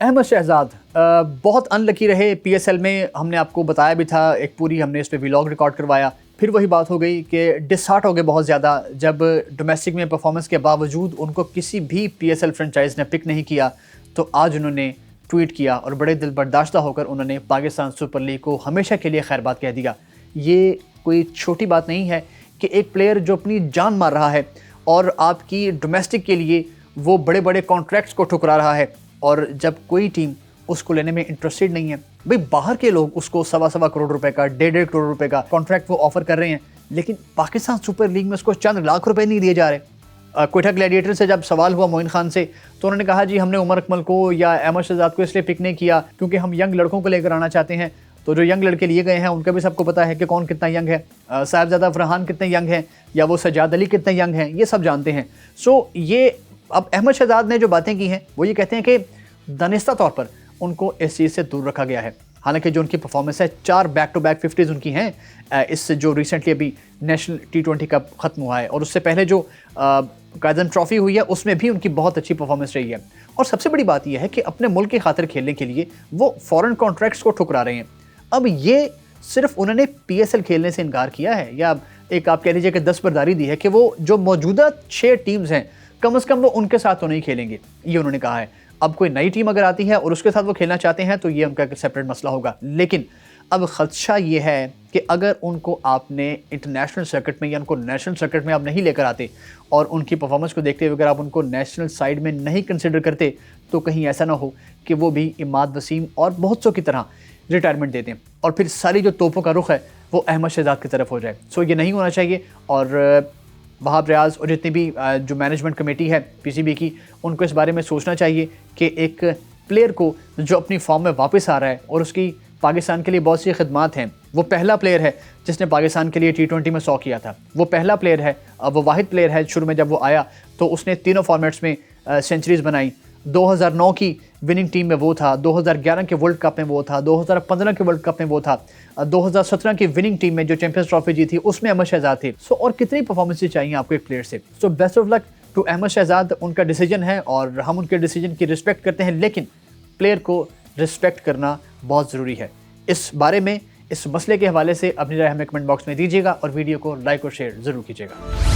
अहमद शहजाद बहुत अनलकी रहे पीएसएल में। हमने आपको बताया भी था, एक पूरी हमने इस पे व्लॉग रिकॉर्ड करवाया। फिर वही बात हो गई कि डिसहार्ट हो गए बहुत ज़्यादा जब डोमेस्टिक में परफॉर्मेंस के बावजूद उनको किसी भी पीएसएल फ्रेंचाइज ने पिक नहीं किया। तो आज उन्होंने ट्वीट किया और बड़े दिल बर्दाश्ता होकर उन्होंने पाकिस्तान सुपर लीग को हमेशा के लिए खैरबाद कह दिया। ये कोई छोटी बात नहीं है कि एक प्लेयर जो अपनी जान मार रहा है और आपकी डोमेस्टिक के लिए वो बड़े बड़े कॉन्ट्रैक्ट्स को ठुकरा रहा है, और जब कोई टीम उसको लेने में इंटरेस्टेड नहीं है, भाई बाहर के लोग उसको 1.25 करोड़ रुपए का 1.5 करोड़ रुपए का कॉन्ट्रैक्ट वो ऑफर कर रहे हैं, लेकिन पाकिस्तान सुपर लीग में उसको चंद लाख रुपए नहीं दिए जा रहे। क्वेटा ग्लैडिएटर से जब सवाल हुआ मोइन खान से, तो उन्होंने कहा जी हमने उमर अकमल को या अहमद शहजाद को इसलिए पिक नहीं किया क्योंकि हम यंग लड़कों को लेकर आना चाहते हैं। तो जो यंग लड़के लिए गए हैं उनका भी सबको पता है कि कौन कितना यंग है, साहिबजादा फरहान कितने यंग हैं या वो सज्जाद अली कितने यंग हैं, ये सब जानते हैं। सो ये अब अहमद शहजाद ने जो बातें की हैं वो ये कहते हैं कि दानिस्ता तौर पर उनको इस चीज़ से दूर रखा गया है। हालांकि जो उनकी परफॉर्मेंस है 4 बैक टू बैक 50s उनकी हैं। इससे जो रिसेंटली अभी नेशनल T20 कप ख़त्म हुआ है और उससे पहले जो कायदन ट्रॉफी हुई है उसमें भी उनकी बहुत अच्छी परफॉर्मेंस रही है। और सबसे बड़ी बात यह है कि अपने मुल्क की खातिर खेलने के लिए वो फॉरेन कॉन्ट्रैक्ट्स को ठुकरा रहे हैं। अब ये सिर्फ उन्होंने PSL खेलने से इनकार किया है या एक आप कह लीजिए कि दस्तबरदारी दी है कि वो जो मौजूदा 6 टीम्स हैं कम से कम वो उनके साथ तो नहीं खेलेंगे, ये उन्होंने कहा है। अब कोई नई टीम अगर आती है और उसके साथ वो खेलना चाहते हैं तो ये उनका एक सेपरेट मसला होगा। लेकिन अब खदशा ये है कि अगर उनको आपने इंटरनेशनल सर्किट में या उनको नेशनल सर्किट में आप नहीं लेकर आते और उनकी परफॉर्मेंस को देखते हुए अगर आप उनको नेशनल साइड में नहीं कंसिडर करते, तो कहीं ऐसा ना हो कि वो भी इमाद वसीम और बहुत सौ की तरह रिटायरमेंट दे दें और फिर सारी जो तोपों का रुख है वो अहमद शहजाद की तरफ हो जाए। सो ये नहीं होना चाहिए। और वहाब रियाज और जितनी भी जो मैनेजमेंट कमेटी है PCB की, उनको इस बारे में सोचना चाहिए कि एक प्लेयर को जो अपनी फॉर्म में वापस आ रहा है और उसकी पाकिस्तान के लिए बहुत सी खिदमात हैं, वो पहला प्लेयर है जिसने पाकिस्तान के लिए T20 में 100 किया था, वो पहला प्लेयर है, वो वाहिद प्लेयर है। शुरू में जब वो आया तो उसने तीनों फॉर्मेट्स में सेंचुरीज बनाई। 2009 की विनिंग टीम में वो था, 2011 के वर्ल्ड कप में वो था, 2015 के वर्ल्ड कप में वो था, 2017 की विनिंग टीम में जो चैंपियंस ट्रॉफी जीती उसमें अहमद शहजाद थे। सो और कितनी परफॉर्मेंसेस चाहिए आपको एक प्लेयर से। So best of luck to Ahmed Shehzad. उनका डिसीजन है और हम उनके डिसीजन की रिस्पेक्ट करते हैं, लेकिन प्लेयर को रिस्पेक्ट करना बहुत ज़रूरी है। इस बारे में, इस मसले के हवाले से अपनी राय हमें कमेंट बॉक्स में दीजिएगा और वीडियो को लाइक और शेयर ज़रूर कीजिएगा।